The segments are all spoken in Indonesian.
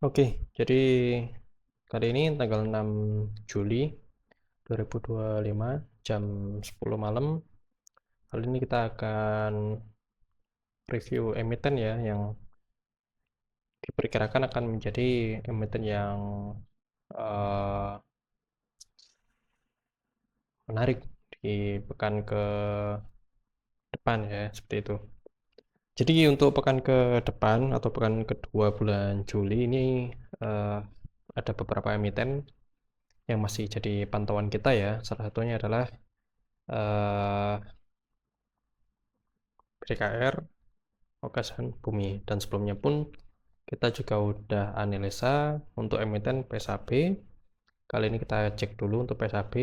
Oke, jadi kali ini tanggal 6 Juli 2025 jam 10 malam. Kali ini kita akan review emiten ya yang diperkirakan akan menjadi emiten yang eh, menarik di pekan ke depan ya, seperti itu. Jadi untuk pekan ke depan atau pekan kedua bulan Juli ini eh, ada beberapa emiten yang masih jadi pantauan kita ya. Salah satunya adalah eh, BDKR, Okesan Bumi, dan sebelumnya pun kita juga udah analisa untuk emiten PSAB. Kali ini kita cek dulu untuk PSAB.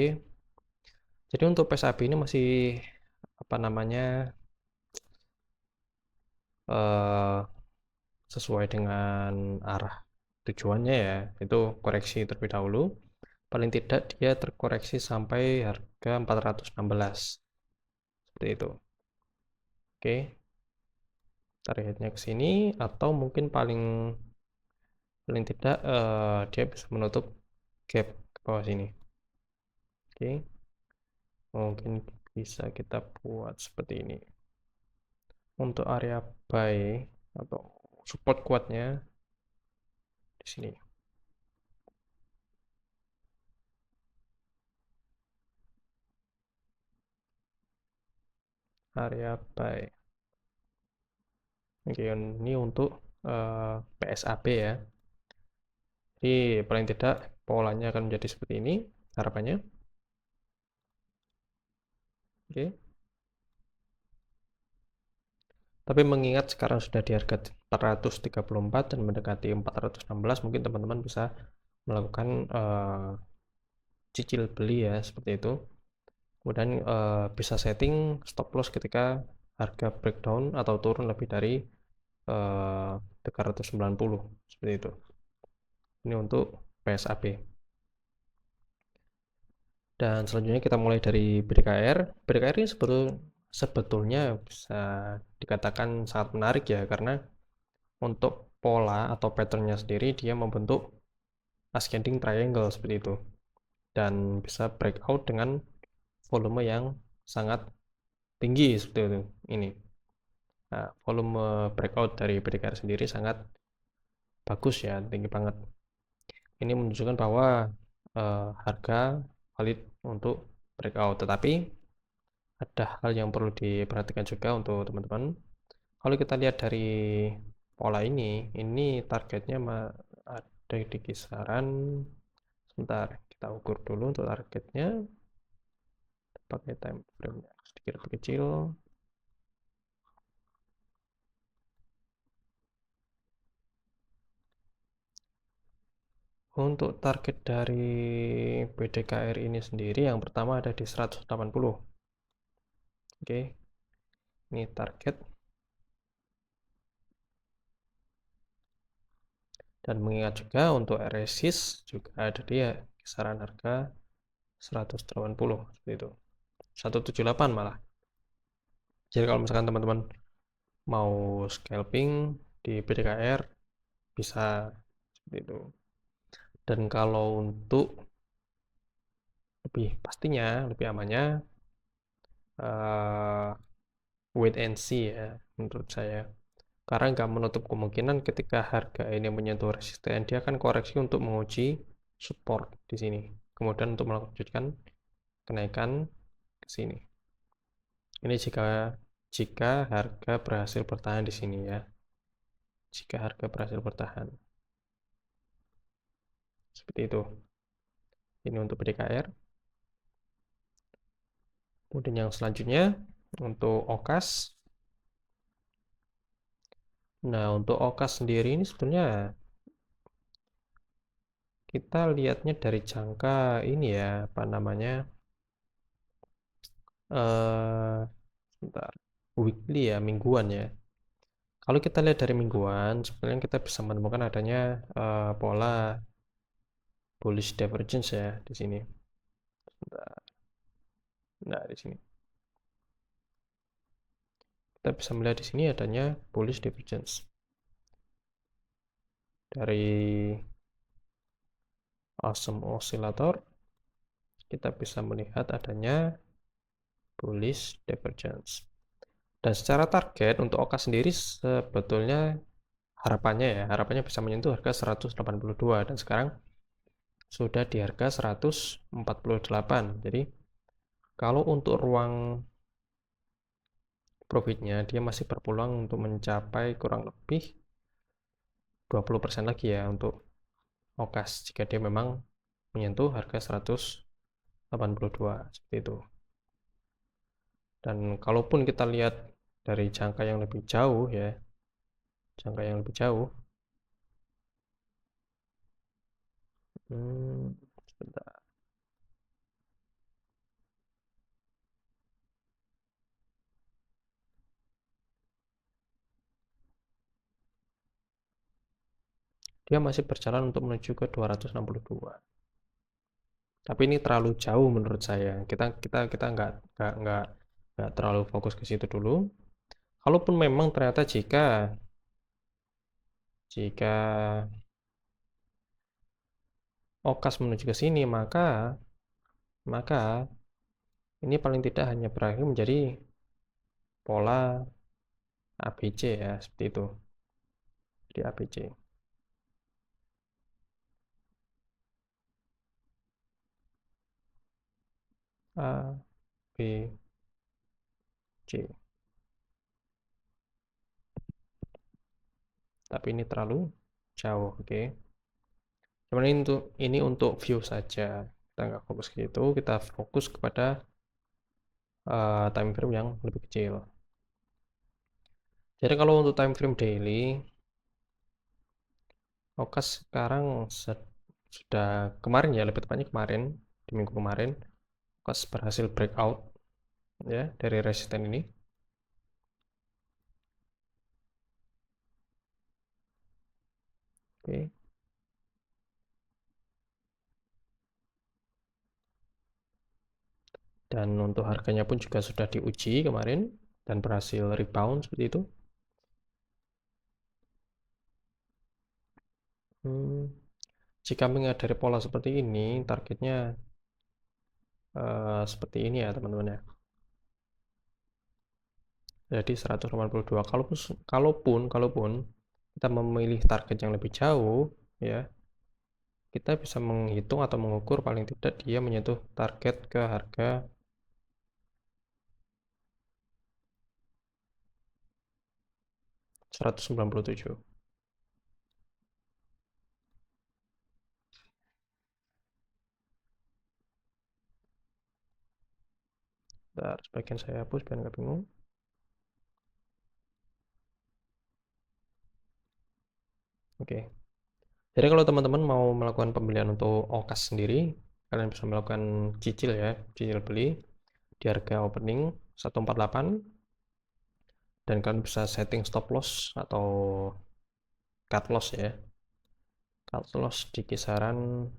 Jadi untuk PSAB ini masih apa namanya eh, sesuai dengan arah tujuannya ya, itu koreksi terlebih dahulu. Paling tidak dia terkoreksi sampai harga 416 seperti itu. Oke, targetnya ke sini atau mungkin paling paling tidak dia bisa menutup gap ke bawah sini. Oke, mungkin bisa kita buat seperti ini. Untuk area buy atau support kuatnya di sini. Area buy. Oke, ini untuk PSAB ya. Jadi paling tidak polanya akan menjadi seperti ini harapannya. Oke. Tapi mengingat sekarang sudah di harga 434 dan mendekati 416, mungkin teman-teman bisa melakukan cicil beli ya seperti itu. Kemudian bisa setting stop loss ketika harga breakdown atau turun lebih dari 390 seperti itu. Ini untuk PSAB. Dan selanjutnya kita mulai dari BDKR. BDKR ini sebetulnya bisa dikatakan sangat menarik ya, karena untuk pola atau patternnya sendiri dia membentuk ascending triangle seperti itu, dan bisa breakout dengan volume yang sangat tinggi seperti itu. Ini volume breakout dari BDKR sendiri sangat bagus ya, tinggi banget. Ini menunjukkan bahwa harga valid untuk breakout, tetapi ada hal yang perlu diperhatikan juga untuk teman-teman. Kalau kita lihat dari pola ini targetnya ada di kisaran, sebentar kita ukur dulu untuk targetnya pakai time frame sedikit lebih kecil. Untuk target dari BDKR ini sendiri yang pertama ada di 180. Oke, ini target. Dan mengingat juga untuk resist juga ada di kisaran harga 180 seperti itu. 178 malah. Jadi kalau misalkan teman-teman mau scalping di BDKR bisa seperti itu. Dan kalau untuk lebih pastinya, lebih amannya uh, wait and see ya menurut saya. Karena nggak menutup kemungkinan ketika harga ini menyentuh resisten, dia akan koreksi untuk menguji support di sini. Kemudian untuk melanjutkan kenaikan ke sini. Ini jika harga berhasil bertahan di sini ya. Jika harga berhasil bertahan. Seperti itu. Ini untuk BDKR. Kemudian yang selanjutnya untuk OKAS. Nah, untuk OKAS sendiri ini sebetulnya kita lihatnya dari jangka ini ya, apa namanya? Sebentar. Weekly ya, mingguan ya. Kalau kita lihat dari mingguan, sebenarnya kita bisa menemukan adanya pola bullish divergence ya di sini. Nah, di sini kita bisa melihat di sini adanya bullish divergence. dari awesome oscillator kita bisa melihat adanya bullish divergence. Dan secara target untuk Oka sendiri sebetulnya harapannya bisa menyentuh harga 182 dan sekarang sudah di harga 148. Jadi kalau untuk ruang profitnya dia masih berpeluang untuk mencapai kurang lebih 20% lagi ya untuk Okas jika dia memang menyentuh harga 182 seperti itu. Dan kalaupun kita lihat dari jangka yang lebih jauh ya, jangka yang lebih jauh, sebentar. Dia masih berjalan untuk menuju ke 262. Tapi ini terlalu jauh menurut saya. Kita nggak terlalu fokus ke situ dulu. Kalaupun memang ternyata jika Okas menuju ke sini maka ini paling tidak hanya berakhir menjadi pola ABC ya, seperti itu. Di ABC. A, B, C. Tapi ini terlalu jauh, oke. Cuman ini untuk view saja. Kita nggak fokus ke itu, kita fokus kepada time frame yang lebih kecil. Jadi kalau untuk time frame daily, Okas sekarang sudah kemarin ya, lebih tepatnya kemarin, di minggu kemarin, Okas berhasil breakout ya dari resisten ini. Oke. Dan untuk harganya pun juga sudah diuji kemarin dan berhasil rebound seperti itu. Jika melihat dari pola seperti ini, targetnya seperti ini ya teman-teman ya. Jadi 182. Kalaupun kita memilih target yang lebih jauh ya, kita bisa menghitung atau mengukur paling tidak dia menyentuh target ke harga 197. Bentar, sebagian saya hapus biar nggak bingung. Oke. Jadi kalau teman-teman mau melakukan pembelian untuk Okas sendiri, kalian bisa melakukan cicil ya, cicil beli di harga opening 148 dan kalian bisa setting stop loss atau cut loss ya. Cut loss di kisaran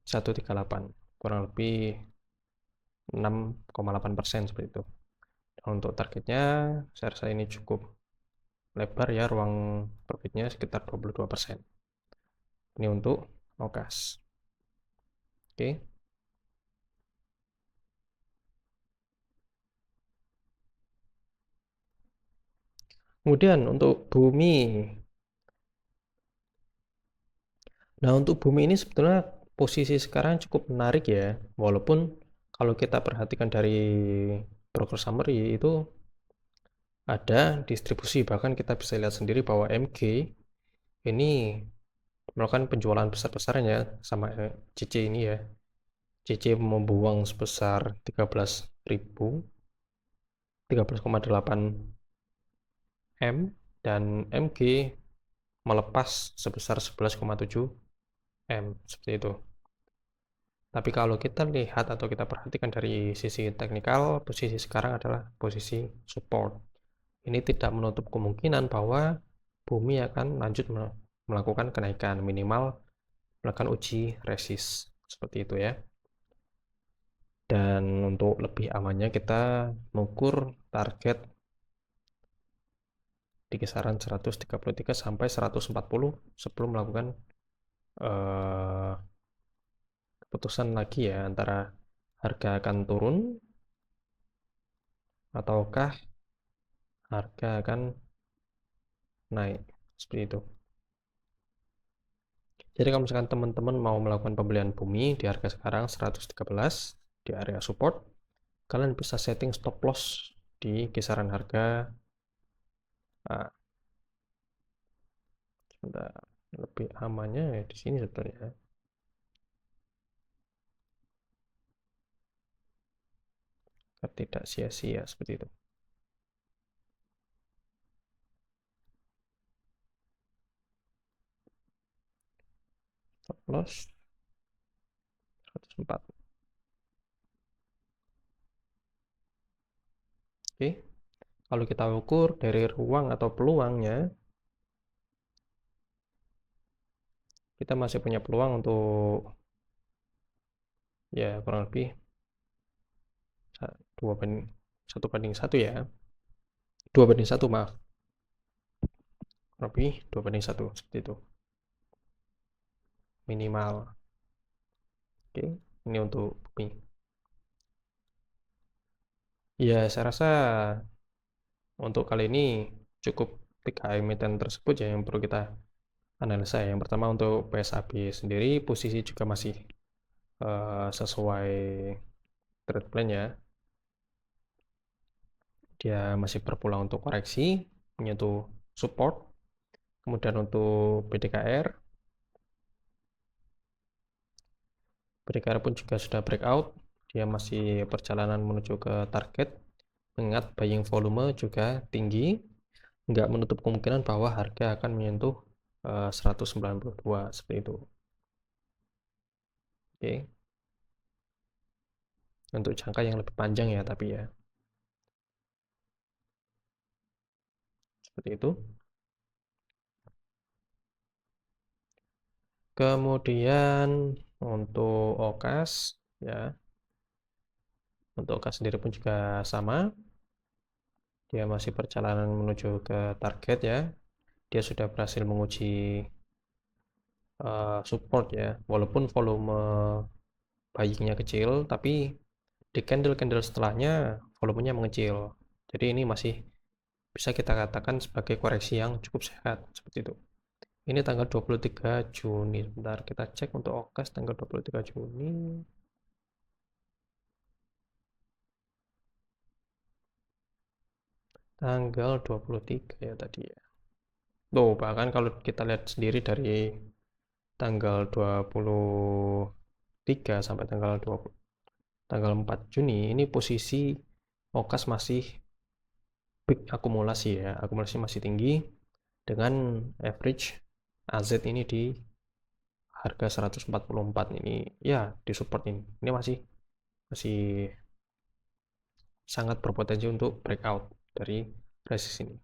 138, kurang lebih 6,8% seperti itu. Dan untuk targetnya saya rasa ini cukup lebar ya, ruang profitnya sekitar 22%. Ini untuk Okas. Oke. Kemudian untuk bumi. Nah, untuk bumi ini sebetulnya posisi sekarang cukup menarik ya. Walaupun kalau kita perhatikan dari broker summary itu ada distribusi, bahkan kita bisa lihat sendiri bahwa MG ini melakukan penjualan besar-besaran ya sama CC ini ya. CC membuang sebesar 13,8 M dan MG melepas sebesar 11,7 M seperti itu. Tapi kalau kita lihat atau kita perhatikan dari sisi teknikal, posisi sekarang adalah posisi support. Ini tidak menutup kemungkinan bahwa bumi akan lanjut melakukan kenaikan, minimal melakukan uji resist seperti itu ya. Dan untuk lebih amannya kita mengukur target di kisaran 133 sampai 140 sebelum melakukan keputusan lagi ya antara harga akan turun ataukah harga akan naik seperti itu. Jadi kalau misalkan teman-teman mau melakukan pembelian bumi di harga sekarang 113 di area support, kalian bisa setting stop loss di kisaran harga lebih amannya ya di sini sebetulnya. Tidak sia-sia seperti itu. Stop loss 104. Oke. Kalau kita ukur dari ruang atau peluangnya, kita masih punya peluang untuk ya kurang lebih 1 banding 1 ya. 2 banding 1 maaf. Kurang lebih 2 banding 1 seperti itu. Minimal. Oke, ini untuk bumi. Ya, saya rasa untuk kali ini cukup 3 emiten tersebut ya yang perlu kita analisa. Yang pertama untuk PSAB sendiri posisi juga masih sesuai trade plan ya. Dia masih berpulang untuk koreksi menyentuh support. Kemudian untuk BDKR pun juga sudah breakout, dia masih perjalanan menuju ke target. Mengingat buying volume juga tinggi, nggak menutup kemungkinan bahwa harga akan menyentuh 192 seperti itu. Oke. Untuk jangka yang lebih panjang ya tapi ya. Seperti itu. Kemudian untuk OKAS ya. Untuk OKAS sendiri pun juga sama. Dia masih perjalanan menuju ke target ya. Dia sudah berhasil menguji support ya. Walaupun volume buying-nya kecil, tapi di candle-candle setelahnya volumenya mengecil. Jadi ini masih bisa kita katakan sebagai koreksi yang cukup sehat seperti itu. Ini tanggal 23 Juni. Bentar kita cek untuk OKAS tanggal 23 Juni. Tanggal 23 ya tadi ya. Tuh, bahkan kalau kita lihat sendiri dari tanggal 23 sampai tanggal 4 Juni ini posisi OKAS masih peak akumulasi ya. Akumulasi masih tinggi dengan average AZ ini di harga 144 ini ya di support ini. Ini masih sangat berpotensi untuk breakout dari resist ini.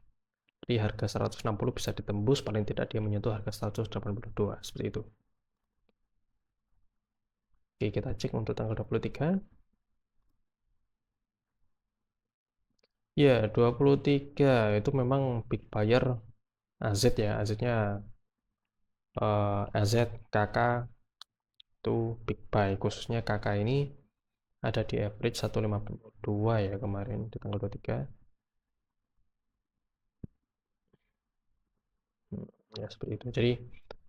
Di harga 160 bisa ditembus, paling tidak dia menyentuh harga 182 seperti itu. Oke, kita cek untuk tanggal 23. Ya, 23 itu memang big buyer AZ ya. AZ-nya AZ, KK itu big buy. Khususnya KK ini ada di average 152 ya kemarin di tanggal 23. Ya, seperti itu. Jadi,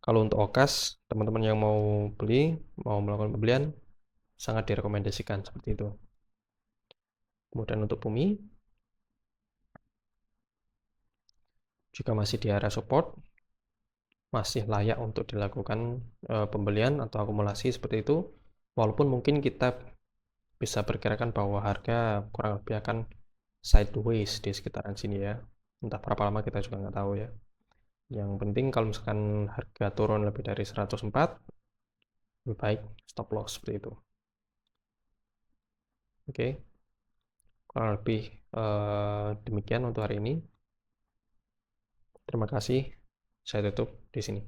kalau untuk OKAS, teman-teman yang mau beli, mau melakukan pembelian, sangat direkomendasikan seperti itu. Kemudian untuk bumi, juga masih di area support, masih layak untuk dilakukan pembelian atau akumulasi seperti itu. Walaupun mungkin kita bisa perkirakan bahwa harga kurang lebih akan sideways di sekitaran sini ya. Entah berapa lama kita juga nggak tahu ya. Yang penting kalau misalkan harga turun lebih dari 104, lebih baik stop loss seperti itu. Oke, kurang lebih demikian untuk hari ini. Terima kasih. Saya tutup di sini.